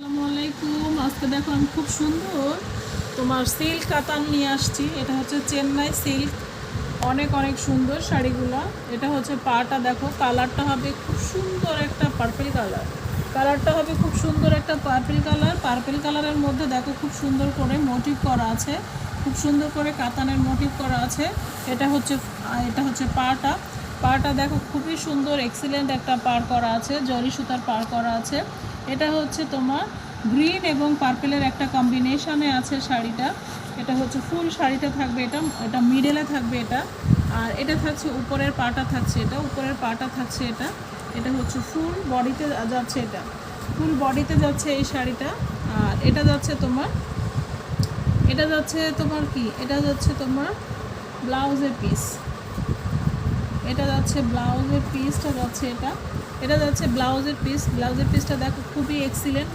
আসসালামু আলাইকুম। আজকে দেখো আমি খুব সুন্দর তোমার সিল্ক কাতান নিয়ে আসছি। এটা হচ্ছে চেন্নাই সিল্ক, অনেক অনেক সুন্দর শাড়িগুলো। এটা হচ্ছে পাটা দেখো, কালারটা হবে খুব সুন্দর একটা পার্পল কালার। কালারটা হবে খুব সুন্দর একটা পার্পল কালার। পার্পল কালারের মধ্যে দেখো খুব সুন্দর করে মোটিভ করা আছে, খুব সুন্দর করে কাতানের মোটিভ করা আছে। এটা হচ্ছে পাটা। পাটা দেখো খুবই সুন্দর, এক্সিলেন্ট একটা পার করা আছে, জরি সুতার পার করা আছে। এটা হচ্ছে তোমার গ্রিন এবং পার্পেলের একটা কম্বিনেশনে আছে শাড়িটা। এটা হচ্ছে ফুল শাড়িটা থাকবে, এটা এটা মিডলে থাকবে এটা। আর এটা থাকছে উপরের পাটা, থাকছে এটা উপরের পাটা থাকছে এটা। এটা হচ্ছে ফুল বডিতে যাচ্ছে, এটা ফুল বডিতে যাচ্ছে এই শাড়িটা। আর এটা যাচ্ছে তোমার কি, এটা যাচ্ছে তোমার ব্লাউজের পিস। এটা যাচ্ছে ব্লাউজের পিসটা যাচ্ছে এটা। এটা যাচ্ছে ব্লাউজের পিসটা দেখো খুবই এক্সিলেন্ট,